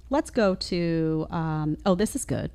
Let's go to, oh, this is good.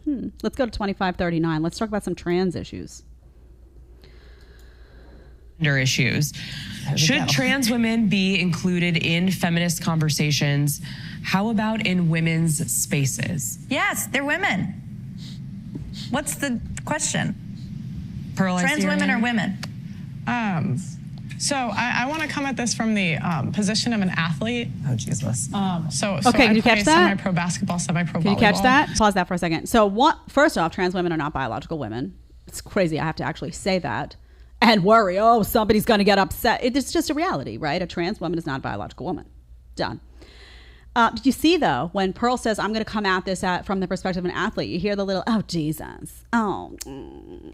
Let's go to 2539. Let's talk about some trans issues. Issues. Should trans women be included in feminist conversations? How about in women's spaces? Yes, they're women. What's the question? Pearl, trans women are women. So I want to come at this from the position of an athlete. Oh, Jesus. So can you catch that? Semi-pro basketball, semi-pro volleyball. Can you catch that? Pause that for a second. So first off, trans women are not biological women. It's crazy I have to actually say that and worry, oh, somebody's going to get upset. It's just a reality, right? A trans woman is not a biological woman. Done. Did you see, though, when Pearl says, I'm going to come at this from the perspective of an athlete, you hear the little, oh, Jesus. Oh,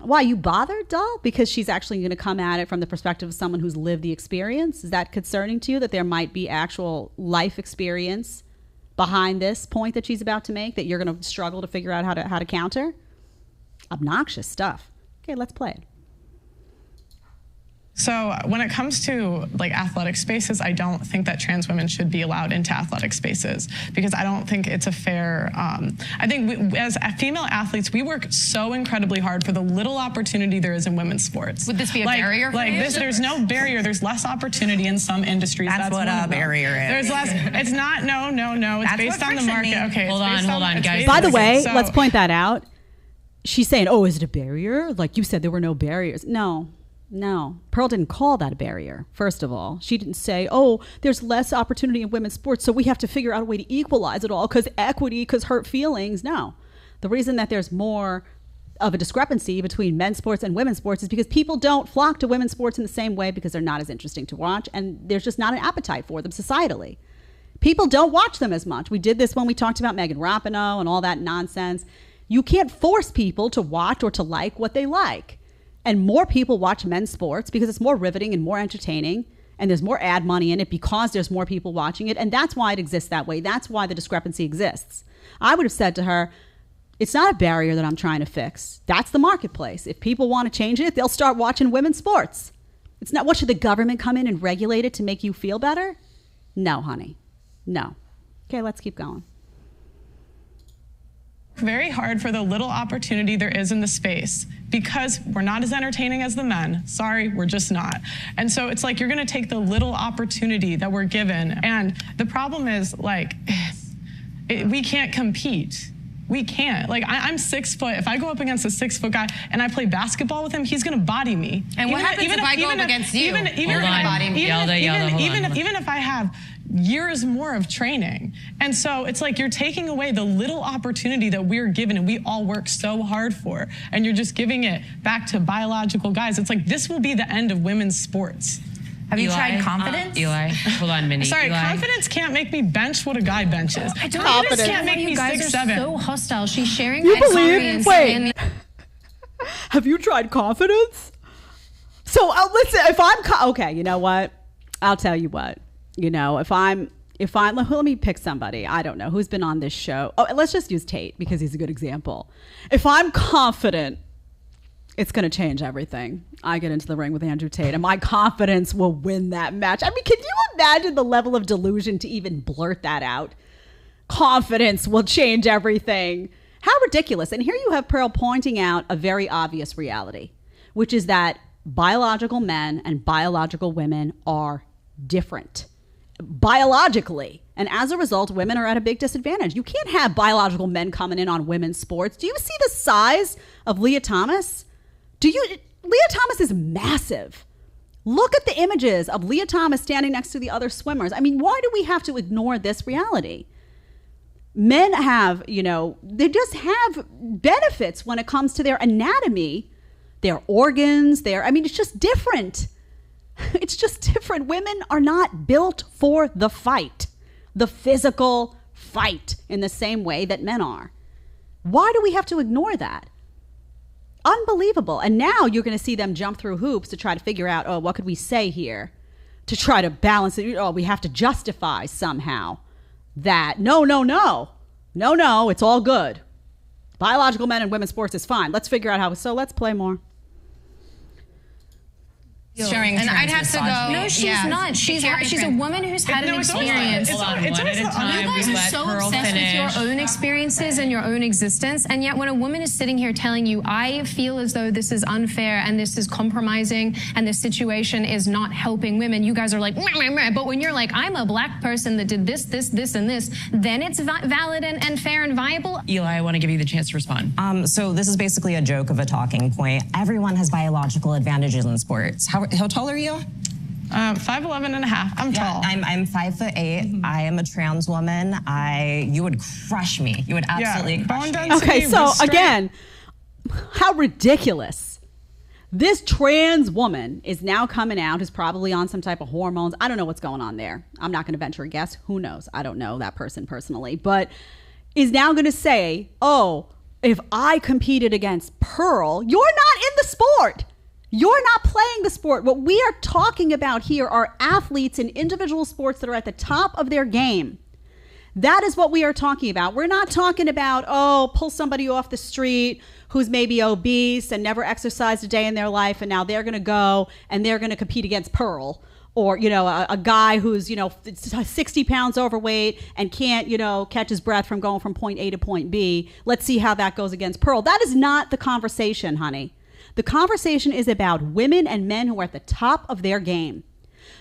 why, you bothered, doll? Because she's actually going to come at it from the perspective of someone who's lived the experience? Is that concerning to you, that there might be actual life experience behind this point that she's about to make, that you're going to struggle to figure out how to counter? Obnoxious stuff. Okay, let's play it. So when it comes to like athletic spaces, I don't think that trans women should be allowed into athletic spaces because I don't think it's a fair, I think as female athletes, we work so incredibly hard for the little opportunity there is in women's sports. Would this be a barrier for you? There's no barrier. There's less opportunity in some industries. That's what a barrier is. There's less, it's not, no. It's based on the market. Okay, hold on, guys. By the way, let's point that out. She's saying, oh, is it a barrier? Like you said, there were no barriers. No, Pearl didn't call that a barrier, first of all. She didn't say, oh, there's less opportunity in women's sports, so we have to figure out a way to equalize it all because equity, because hurt feelings. No. The reason that there's more of a discrepancy between men's sports and women's sports is because people don't flock to women's sports in the same way because they're not as interesting to watch, and there's just not an appetite for them societally. People don't watch them as much. We did this when we talked about Megan Rapinoe and all that nonsense. You can't force people to watch or to like what they like. And more people watch men's sports because it's more riveting and more entertaining, and there's more ad money in it because there's more people watching it, and that's why it exists that way. That's why the discrepancy exists. I would have said to her, it's not a barrier that I'm trying to fix. That's the marketplace. If people want to change it, they'll start watching women's sports. It's not, what, should the government come in and regulate it to make you feel better? No, honey. No. Okay, let's keep going. Very hard for the little opportunity there is in the space because we're not as entertaining as the men. Sorry, we're just not. And so it's like you're going to take the little opportunity that we're given. And the problem is, like, we can't compete. We can't. Like, I'm 6 foot. If I go up against a 6 foot guy and I play basketball with him, he's going to body me. And what happens if I go up against you? Even if I have years more of training. And so it's like you're taking away the little opportunity that we're given and we all work so hard for, and you're just giving it back to biological guys. It's like, this will be the end of women's sports. Have you tried confidence? Eli, hold on, Minnie. Sorry, Eli. Confidence can't make me bench what a guy benches. I don't Confidence can't make me you guys 6'7". are so hostile. She's sharing You my believe? experience. Wait. Have you tried confidence? So listen, if I'm okay, you know what? I'll tell you what. You know, if I'm let me pick somebody. I don't know who's been on this show. Oh, let's just use Tate because he's a good example. If I'm confident, it's going to change everything. I get into the ring with Andrew Tate and my confidence will win that match. I mean, can you imagine the level of delusion to even blurt that out? Confidence will change everything. How ridiculous. And here you have Pearl pointing out a very obvious reality, which is that biological men and biological women are different biologically. And as a result, women are at a big disadvantage. You can't have biological men coming in on women's sports. Do you see the size of Leah Thomas? Leah Thomas is massive. Look at the images of Leah Thomas standing next to the other swimmers. I mean, why do we have to ignore this reality? Men have, they just have benefits when it comes to their anatomy, their organs, it's just different. It's just different. Women are not built for the fight, the physical fight, in the same way that men are. Why do we have to ignore that? Unbelievable. And now you're going to see them jump through hoops to try to figure out, oh, what could we say here to try to balance it? Oh, we have to justify somehow that. No, it's all good. Biological men and women's sports is fine. Let's figure out how. So let's play more. Showing and I'd have to go. No, she's not. She's a woman who's had an experience. Hold on, one at a time. You guys We are let so Pearl obsessed finish. with your own experiences and your own existence, and yet when a woman is sitting here telling you, I feel as though this is unfair and this is compromising and this situation is not helping women, you guys are like, meh, meh, meh. But when you're like, I'm a black person that did this, this, this, and this, then it's valid and fair and viable. Eli, I want to give you the chance to respond. So this is basically a joke of a talking point. Everyone has biological advantages in sports. How tall are you? 5'11" and a half. I'm tall. I'm 5'8". Mm-hmm. I am a trans woman. You would crush me. You would absolutely crush me. Okay, so again, how ridiculous. This trans woman is now coming out, who's probably on some type of hormones. I don't know what's going on there. I'm not going to venture a guess. Who knows? I don't know that person personally, but is now going to say, oh, if I competed against Pearl, you're not in the sport. You're not playing the sport. What we are talking about here are athletes in individual sports that are at the top of their game. That is what we are talking about. We're not talking about, oh, pull somebody off the street who's maybe obese and never exercised a day in their life, and now they're going to go and they're going to compete against Pearl. Or, a guy who's, 60 pounds overweight and can't, catch his breath from going from point A to point B. Let's see how that goes against Pearl. That is not the conversation, honey. The conversation is about women and men who are at the top of their game.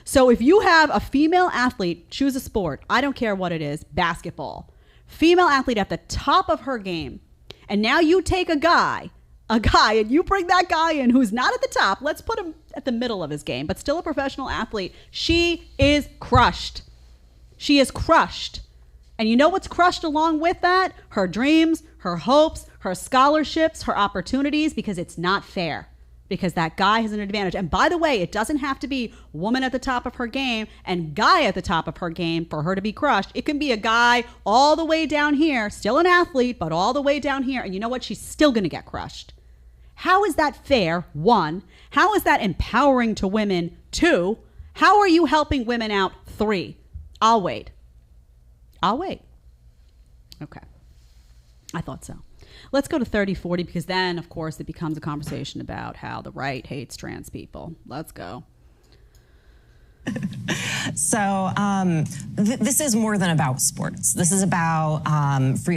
So if you have a female athlete, choose a sport, I don't care what it is, basketball, female athlete at the top of her game, and now you take a guy, and you bring that guy in who's not at the top, let's put him at the middle of his game, but still a professional athlete, she is crushed. She is crushed. And you know what's crushed along with that? Her dreams, her hopes, her scholarships, her opportunities, because it's not fair. Because that guy has an advantage. And by the way, it doesn't have to be woman at the top of her game and guy at the top of her game for her to be crushed. It can be a guy all the way down here, still an athlete, but all the way down here. And you know what? She's still going to get crushed. How is that fair? 1. How is that empowering to women? 2. How are you helping women out? 3. I'll wait. Okay. I thought so. Let's go to 3040 because then, of course, it becomes a conversation about how the right hates trans people. Let's go. So this is more than about sports. This is about free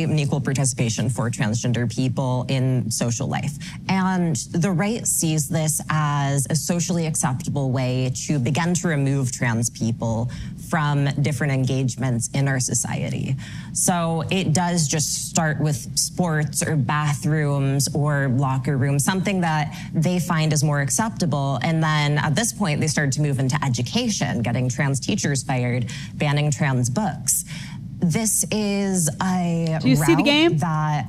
and equal participation for transgender people in social life. And the right sees this as a socially acceptable way to begin to remove trans people from different engagements in our society. So it does just start with sports or bathrooms or locker rooms, something that they find is more acceptable. And then at this point, they start to move into education, getting trans teachers fired, banning trans books. This is a Do you see the game? That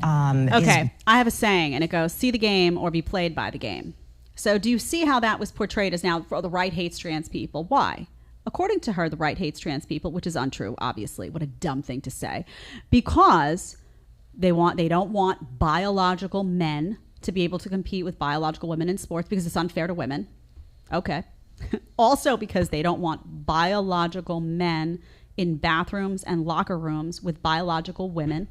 okay, I have a saying, and it goes, see the game or be played by the game. So do you see how that was portrayed as now the right hates trans people? Why? According to her, the right hates trans people, which is untrue, obviously. What a dumb thing to say. Because they don't want biological men to be able to compete with biological women in sports because it's unfair to women. Okay. Also because they don't want biological men in bathrooms and locker rooms with biological women.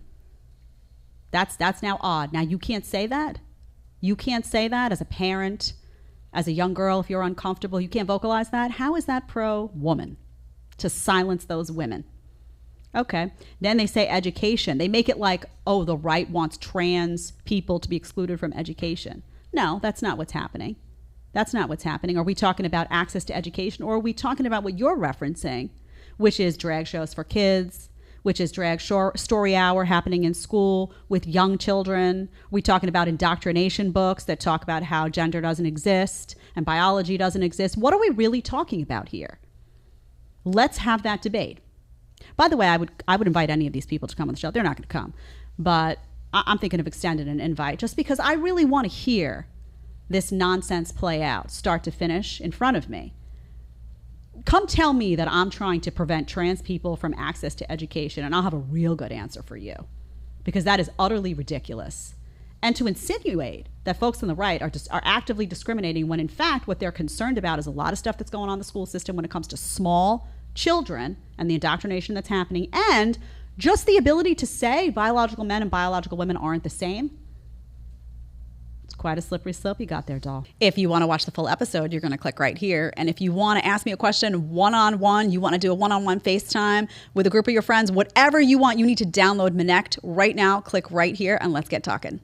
That's now odd. Now you can't say that. You can't say that as a parent, as a young girl. If you're uncomfortable, you can't vocalize that. How is that pro-woman to silence those women? Okay. Then they say education. They make it like, oh, the right wants trans people to be excluded from education. No, that's not what's happening. That's not what's happening. Are we talking about access to education, or are we talking about what you're referencing, which is drag shows for kids, which is drag story hour happening in school with young children? Are we talking about indoctrination books that talk about how gender doesn't exist and biology doesn't exist? What are we really talking about here? Let's have that debate. By the way, I would invite any of these people to come on the show. They're not going to come, but I'm thinking of extending an invite just because I really want to hear this nonsense play out, start to finish, in front of me. Come tell me that I'm trying to prevent trans people from access to education, and I'll have a real good answer for you, because that is utterly ridiculous. And to insinuate that folks on the right are actively discriminating when in fact what they're concerned about is a lot of stuff that's going on in the school system when it comes to small children and the indoctrination that's happening, and just the ability to say biological men and biological women aren't the same. quite a slippery slope you got there, doll. If you want to watch the full episode, you're going to click right here. And if you want to ask me a question one-on-one, you want to do a one-on-one FaceTime with a group of your friends, whatever you want, you need to download Connect right now. Click right here and let's get talking.